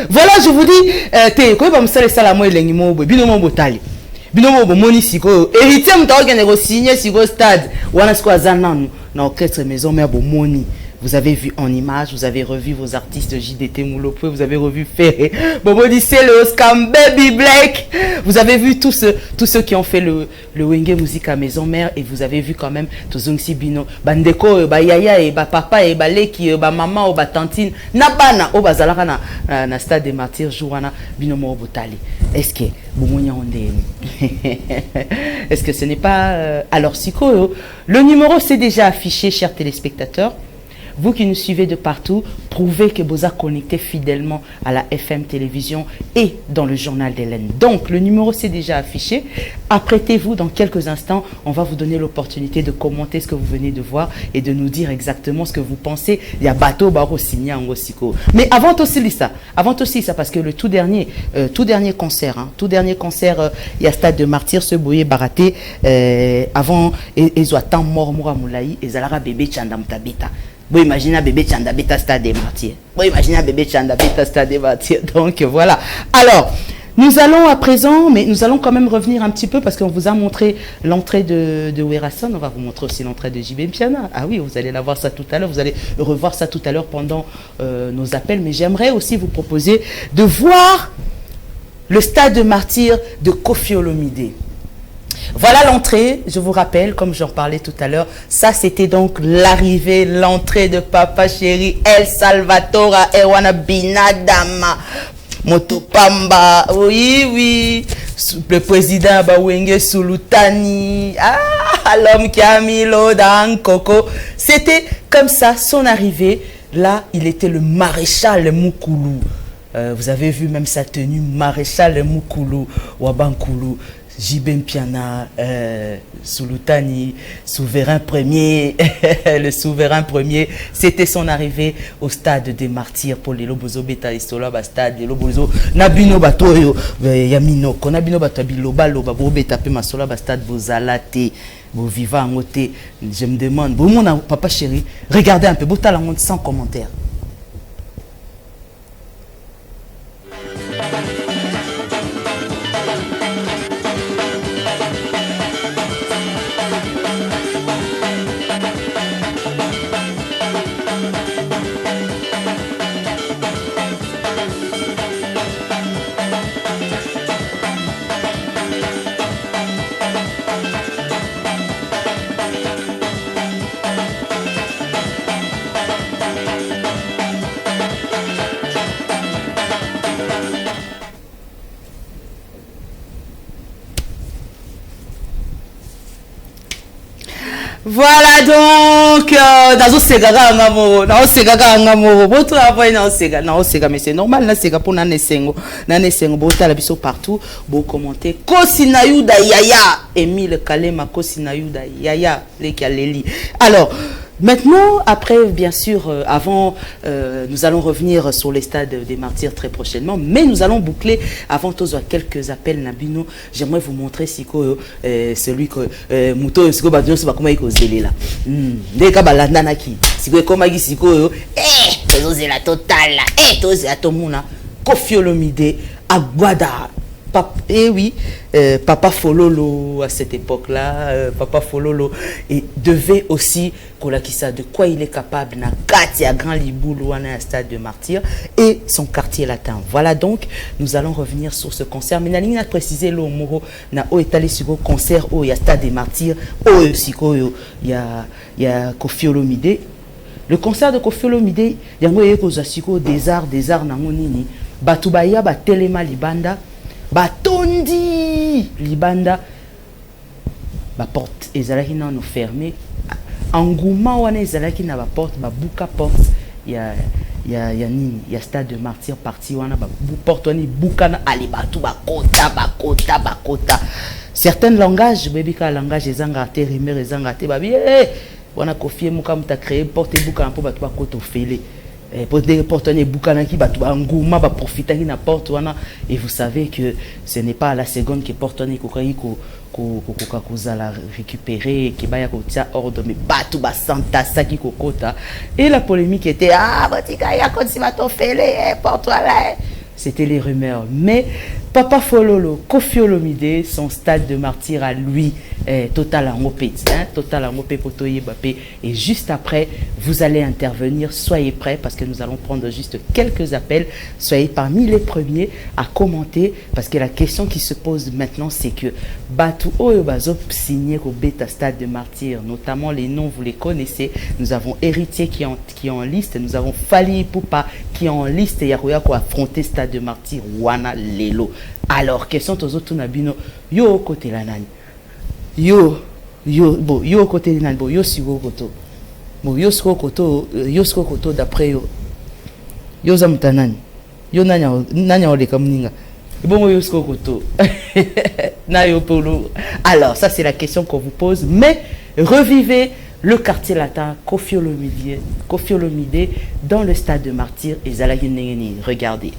Voilà, je vous dis, t'es quoi comme ça les salamos et les nimos, binomo botali, binomo moni siko, héritier m'tao gagné au signer siko stade, ou on a ce qu'on a zanan, na orchestre maison mère moni. Vous avez vu en image, vous avez revu vos artistes JDT Moulopoué, vous avez revu Ferré, Bobo Dissé, le Oscam, Baby Black. Vous avez vu tous ceux qui ont fait le Wenge Musique à Maison Mère et vous avez vu quand même tous aussi Bino, Bandeko, ba Yaya et ba Papa et ba Leki, ba Maman, ba Tantine, Nabana, ba Zalaka na Stade des Martyrs, Jouana, Bino Mo Botali. Est-ce que est-ce que ce n'est pas alors Siko, le numéro c'est déjà affiché, chers téléspectateurs. Vous qui nous suivez de partout, prouvez que vous êtes connectés fidèlement à la FM télévision et dans le journal d'Hélène. Donc, le numéro s'est déjà affiché. Apprêtez-vous dans quelques instants. On va vous donner l'opportunité de commenter ce que vous venez de voir et de nous dire exactement ce que vous pensez. Il y a bateau, baro, signé, angosiko. Mais avant aussi ça, parce que le tout dernier concert, il y a Stade de Martyrs, ce bouillé baraté, avant, ils ont tant mort, mouramoulaï, et zalara bébé tchandam tabita. Vous imaginez bébé Chanda Beta Stade des Martyrs. Vous imaginez bébé Chanda Beta Stade des Martyrs. Donc voilà. Alors, nous allons à présent, mais nous allons quand même revenir un petit peu parce qu'on vous a montré l'entrée de Werason. On va vous montrer aussi l'entrée de JB Mpiana. Ah oui, vous allez la voir ça tout à l'heure. Vous allez revoir ça tout à l'heure pendant nos appels. Mais j'aimerais aussi vous proposer de voir le Stade de Martyrs de Koffi Olomide. Voilà l'entrée, je vous rappelle, comme j'en parlais tout à l'heure, ça c'était donc l'arrivée, l'entrée de Papa Chéri, El Salvatore, Ewana Binadama, Motopamba, oui, le président Bawenge Sulutani, l'homme qui a mis l'eau dans Coco. C'était comme ça, son arrivée, là il était le maréchal Moukoulou. Vous avez vu même sa tenue, maréchal Moukoulou, Wabankoulou. JB Mpiana, Sulutani, souverain premier, le souverain premier, c'était son arrivée au Stade des Martyrs pour les Lobozo Beta Istola, stade les Lobozo, Nabino Batoyo, Yamino, Konabino Batabi Loba, Beta Pemasola, stade Bozalate, Bo Viva Angote. Je me demande, bon, mon Papa Chéri, regardez un peu, Bota sans commentaire. Voilà donc dans Osegara ngamo na Osegara ngamo boto avoye na Osega mais c'est normal na Sega pour na nesengo bota la biso partout bo commenter Kosina Yuda Yaya Emile Kalema Kosina Yuda Yaya les Kaleli. Alors maintenant, après, bien sûr, avant, nous allons revenir sur les stades des Martyrs très prochainement, mais nous allons boucler, avant tous quelques appels Nabino. J'aimerais vous montrer Siko, celui que Mouto Siko Badjo se va comment il cause là. Dès balanda qui Siko comment il Siko c'est la totale tous à tout monde Koffi Olomide Aguada. Et oui, Papa Fololo à cette époque-là, Papa Fololo et devait aussi de quoi il est capable na Katia Grand Liboulou à un Stade de Martyrs et son quartier latin. Voilà donc, nous allons revenir sur ce concert. Mais Naline a précisé le mot na o étalé sur le concert où il y a Stade des Martyrs, il y a Koffi Olomide. Le concert de Koffi Olomide, il y a des arts nangonini, Batubaya ba telema libanda. Batondi libanda ba porte ezalaki nano fermé engouement wana ezalaki na ba porte ba buka porte ya nini ya stade de martyr parti wana ba porte wana buka na ali batu bakota certains langages bebika langage ezanga te rimer ezanga te ba bien wana kofie muka muta créer porte buka pour batu bakota ofele porte wana bukana ki batu engouement ba profiter na porte wana et vous savez que ce n'est pas à la seconde que porte wana kozala récupérer qui baya ko tia ordre mais batu ba santa saki kokota et la polémique était botika ya kontima to fele porte là c'était les rumeurs mais Papa Fololo Koffi Olomide son stade de martyr à lui total en opé total en opé potoye bapé et juste après vous allez intervenir, soyez prêts parce que nous allons prendre juste quelques appels, soyez parmi les premiers à commenter parce que la question qui se pose maintenant c'est que Batu Oyobazo signé au bêta stade de martyr, notamment les noms vous les connaissez, nous avons Héritier qui est en liste, nous avons Fali Poupa qui est en liste et Yaroya qui a affronté stade de martyr Wana Lelo. Alors question aux autres nabino yo côté la nani yo côté la nani yo si wo koto yo sko koto d'après yo zamutanani yo nanya ole kamninga bon yo sko koto na yo polo. Alors ça c'est la question qu'on vous pose mais revivez le quartier latin Koffi Olomide dans le stade de martyr et Zalagi Nengeni. Regardez.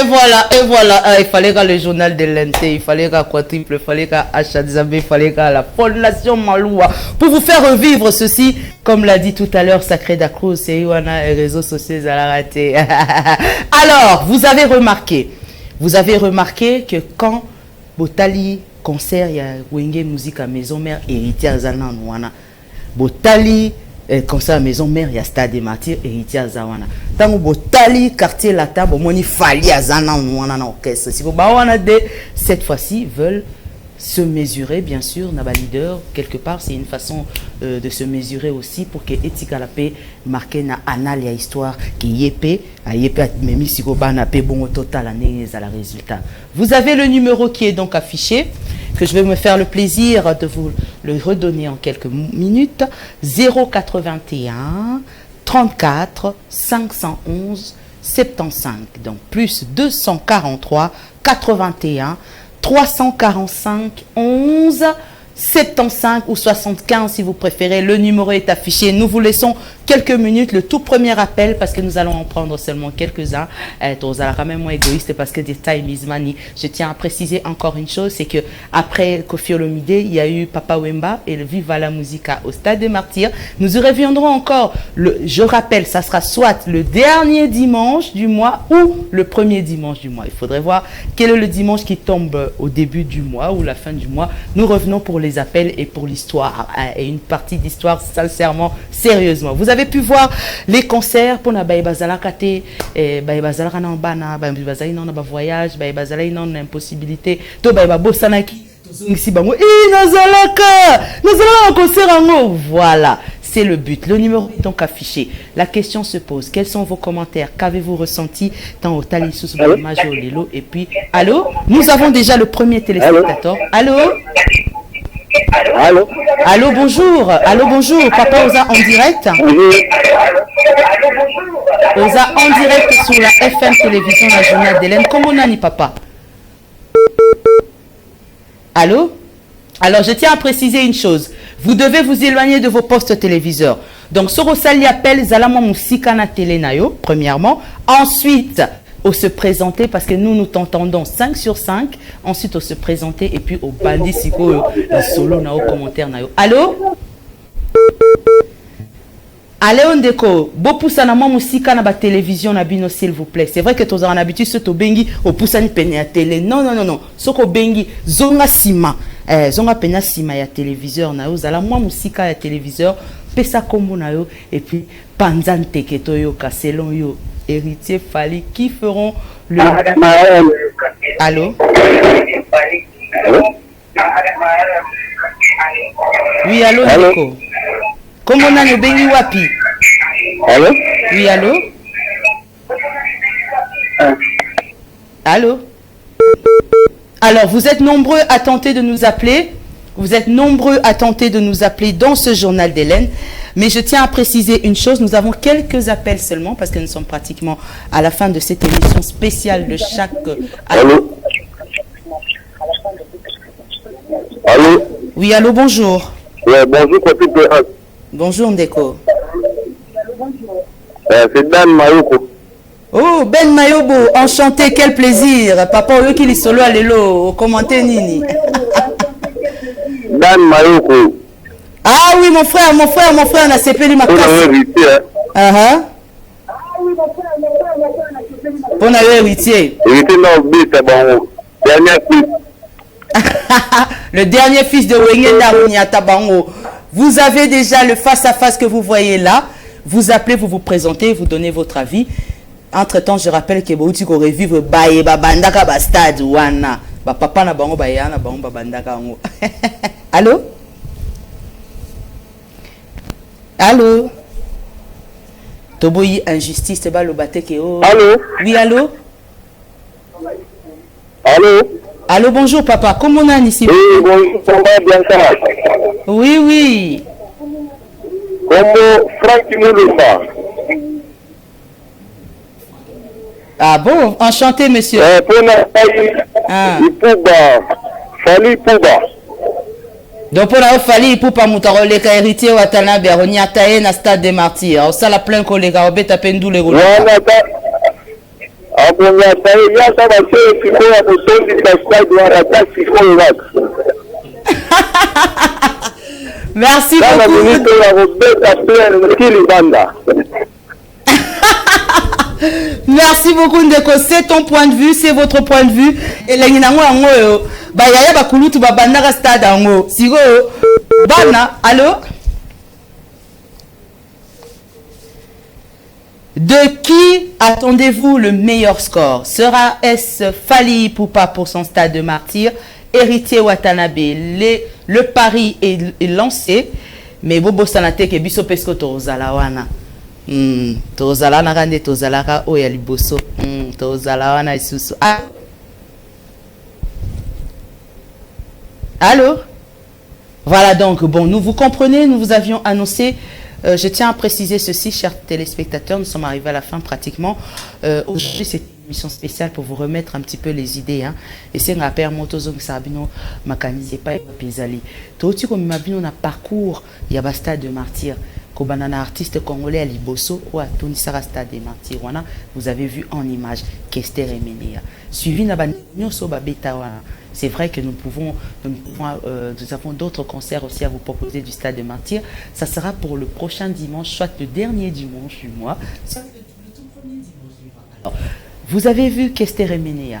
et voilà. Ah, il fallait que le journal de l'NT, il fallait que Quadruple, il fallait que Achadzabé, il fallait que la Fondation Maloua. Pour vous faire revivre ceci, comme l'a dit tout à l'heure Sacré da Cruz, c'est Iwana et réseaux sociaux à la raté. Alors, vous avez remarqué que quand Botali concert, il y a Wenge Musique à Maison Mère, héritier à Zanan Wana. Botali concert à Maison Mère, il y a Stade des Martyrs, héritier à Zawana. Tant que Botali quartier latin, Bomoni Fali à Zanan Wana dans l'orchestre. Si vous cette fois-ci veulent se mesurer, bien sûr, Naba leader, quelque part, c'est une façon de se mesurer aussi pour que Etika la paix marque na anal ya histoire qui yépé a yépé même si ko ba na paix bon au total année à la résultat. Vous avez le numéro qui est donc affiché que je vais me faire le plaisir de vous le redonner en quelques minutes. 081 34 511 75, donc plus 243 81 345 11 75 ou 75 si vous préférez. Le numéro est affiché. Nous vous laissons quelques minutes, le tout premier appel, parce que nous allons en prendre seulement quelques-uns. Quand même moins égoïste parce que des time is money. Je tiens à préciser encore une chose, c'est que après Kofi Olomide, il y a eu Papa Wemba et le Viva la Musica au Stade des Martyrs. Nous y reviendrons encore. Je rappelle, ça sera soit le dernier dimanche du mois ou le premier dimanche du mois. Il faudrait voir quel est le dimanche qui tombe au début du mois ou la fin du mois. Nous revenons pour les appels et pour l'histoire et une partie d'histoire sincèrement, sérieusement. Vous avez pu voir les concerts pour na baibazala kate baibazala kana bana baibazala ina na voyage baibazala ina na impossibilité to baibabosanaki tozongisi bango nazalaka concert ango. Voilà, c'est le but. Le numéro est donc affiché. La question se pose, quels sont vos commentaires? Qu'avez-vous ressenti tant au Talissus Majo Lelo? Et puis, allô, nous avons déjà le premier téléspectateur. Allô. Allô. Allô, bonjour. Allô, bonjour. Papa Oza en direct. Oza en direct sur la FM télévision, la journal d'Hélène. Comment on a ni papa? Allô? Alors, je tiens à préciser une chose. Vous devez vous éloigner de vos postes téléviseurs. Donc, Sorosali appelle Zalama Moussika na télé nayo, premièrement. Ensuite, au se présenter, parce que nous t'entendons 5 sur 5. Ensuite, au se présenter et puis au bandit siko, le solo na au commentaire na yo. Allô? Allô, Ndeko. Bopoussa na moussika na ba télévision na bino, s'il vous plaît. C'est vrai que tu as l'habitude de bengi au poussani pene à télé. Non, non, non, non. Soko bengi, zonga sima. Zonga pena sima ya téléviseur na yo. Zala moi moussika ya téléviseur. Pesa kombo na yo. Et puis, panzante keto yo, selon yo. Héritier Fali qui feront le... Allô? Oui, allô, Nico. Comment on a le bengi wapi? Allô? Oui, allô? Allô? Alors, vous êtes nombreux à tenter de nous appeler. Vous êtes nombreux à tenter de nous appeler dans ce journal d'Hélène. Mais je tiens à préciser une chose, nous avons quelques appels seulement parce que nous sommes pratiquement à la fin de cette émission spéciale de chaque... Allô? Allô? Oui, allô, bonjour. Ouais, bonjour, bonjour, Ndeko. C'est Dan Mayoko. Oh, Ben Mayobo, enchanté, quel plaisir. Papa, oyo ki li solo alelo, commenté nini. Dan Mayoko. Ah oui, mon frère, on a CP ma casse. On a héritier. Le dernier fils de Wenge Darunyata Bango. Vous avez déjà le face-à-face que vous voyez là. Vous appelez, vous vous présentez, vous donnez votre avis. Entre-temps, je rappelle que Bouti ko revivre baye babandaka ba stade wana. Ba papa na bango baye na bango babandaka ngo. Allô? Allô? Toboyi injustice ba lo bateke o. Allô? Oui, allô? Allô? Allô, bonjour papa. Comment on a ici? Oui, bonjour, ça va bien ça? Oui, oui. Comment Franck Mouloufa? Ah bon, enchanté monsieur. Pour la Fali Pouba. Donc pour la Fali Pouba Moutarole ka héritier watana beroni ataye na stade des martyrs. On sala plein collègue au beta pendou les rouleaux. abonyasa ye yasa basele sikoyo kotondisa stade warata sikoyo kaka. Merci Kaka beaucoup. minute ya kobeta plein mokili banda. Merci beaucoup Ndeko, c'est ton point de vue, c'est votre point de vue. Et les nango ango ba yaya ba kulutu ba bandaka stade ango. Sigo bana, allô? De qui attendez-vous le meilleur score? Sera-ce Fally Ipupa pour son stade de martyr? Héritier Watanabe, le pari est lancé. Mais Bobo Sanate ke biso pesko tozala wana. Tozala na rande tozalaka oya liboso. Tozala wana isusu. Allô? Voilà donc, bon, nous vous comprenez, nous vous avions annoncé. Je tiens à préciser ceci, chers téléspectateurs, nous sommes arrivés à la fin pratiquement. Aujourd'hui, c'est une émission spéciale pour vous remettre un petit peu les idées. Hein. Et c'est un père Motozong Sabino Makanize pas Pizali. Tout comme Mabino na parcours, il y a un stade de martyr. Kobanana artiste congolais à Liboso ou à Tony Sarasta des martyrs. Vous avez vu en image Kester et Menea. Suivi Nabanyo Soba Betawana. C'est vrai que nous avons d'autres concerts aussi à vous proposer du Stade de Martyrs. Ça sera pour le prochain dimanche, soit le dernier dimanche du mois, soit le tout premier dimanche du mois. Alors, vous avez vu Kester et Menea.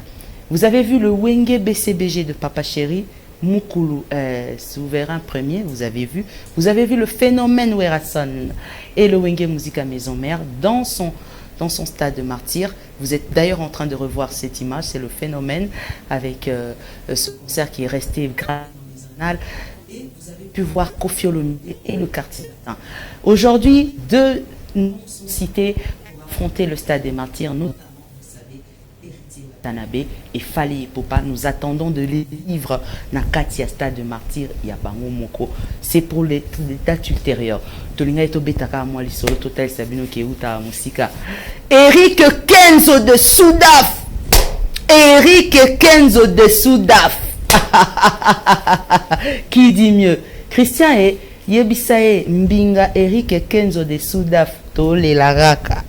Vous avez vu le Wenge BCBG de Papa Chéri, Mukulu, souverain premier, vous avez vu. Vous avez vu le Phénomène Werason et le Wenge Musica Maison Mère dans son stade de martyr. Vous êtes d'ailleurs en train de revoir cette image, c'est le Phénomène avec ce concert qui est resté grave. Et vous avez pu voir Kofi Olomide et le quartier. Aujourd'hui, deux cités pour affronter le stade des martyrs, notamment, vous savez, Héritier Watanabe et Fally Ipupa. Nous attendons de les livres Nakatia stade de martyr Yabango Moko. C'est pour les dates ultérieures. Tolinga eto betaka moi lisolo total Sabino Keuta Musika. Eric Kenzo de Soudaf. Eric Kenzo de Soudaf. Qui dit mieux? Christian et Yebisae Mbinga Eric Kenzo de Soudaf. Tole la raka.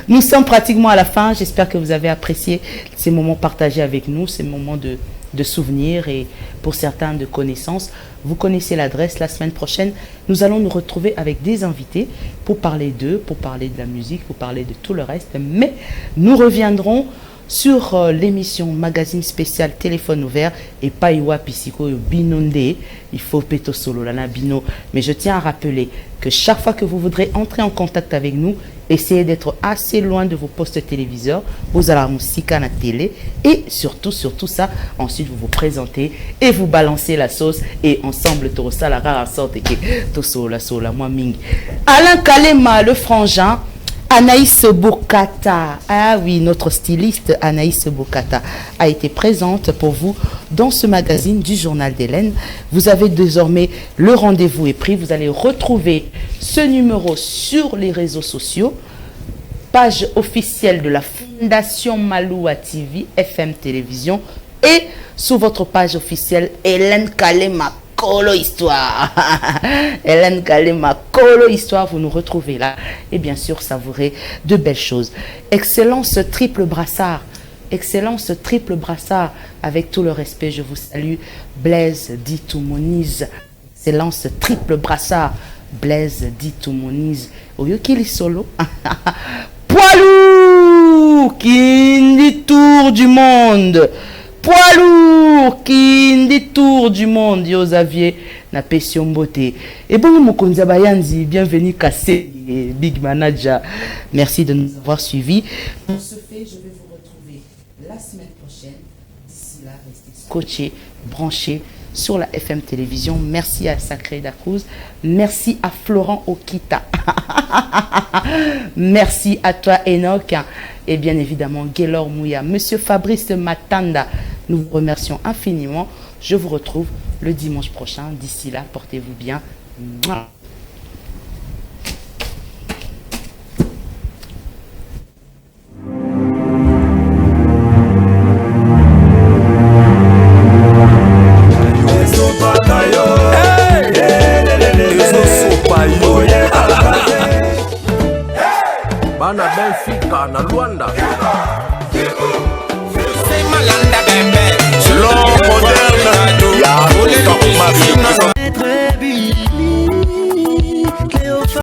Nous sommes pratiquement à la fin. J'espère que vous avez apprécié ces moments partagés avec nous, ces moments de souvenirs et pour certains de connaissances. Vous connaissez l'adresse. La semaine prochaine, nous allons nous retrouver avec des invités pour parler d'eux, pour parler de la musique, pour parler de tout le reste. Mais nous reviendrons sur l'émission magazine spécial téléphone ouvert et Paiwa Pisiko Binonde. Il faut péto solo lana bino. Mais je tiens à rappeler que chaque fois que vous voudrez entrer en contact avec nous, essayez d'être assez loin de vos postes téléviseurs, vous allez musique à la télé et surtout ça, ensuite vous vous présentez et vous balancez la sauce et ensemble tout ça la rare sorte que tout sola moi ming. Alain Kalema le frangin. Anaïs Bokata, ah oui, notre styliste Anaïs Bokata a été présente pour vous dans ce magazine du Journal d'Hélène. Vous avez désormais le rendez-vous est pris. Vous allez retrouver ce numéro sur les réseaux sociaux, page officielle de la Fondation Maloua TV, FM Télévision et sur votre page officielle Hélène Kalema. Colo Histoire. Hélène Kalema, Colo Histoire, vous nous retrouvez là. Et bien sûr, savourez de belles choses. Excellence triple brassard. Excellence triple brassard. Avec tout le respect, je vous salue. Blaise Ditou Moniz. Excellence triple brassard. Blaise Ditou Moniz. Oyokili solo. Poilou qui dit tour du monde. Poids lourd qui dit tour du monde, yo Xavier na Pession Beauté. Et bon, Mokonza Bayanzi, bienvenue Kassé, Big Manager. Merci de nous avoir suivis. Pour ce fait, je vais vous retrouver la semaine prochaine. D'ici là, restez scotchés, branchés sur la FM Télévision. Merci à Sacré Dacruz. Merci à Florent Okita. Merci à toi, Enoch. Et bien évidemment, Gaylor Mouya. Monsieur Fabrice Matanda, nous vous remercions infiniment. Je vous retrouve le dimanche prochain. D'ici là, portez-vous bien. Mouah. na Benfica na Luanda.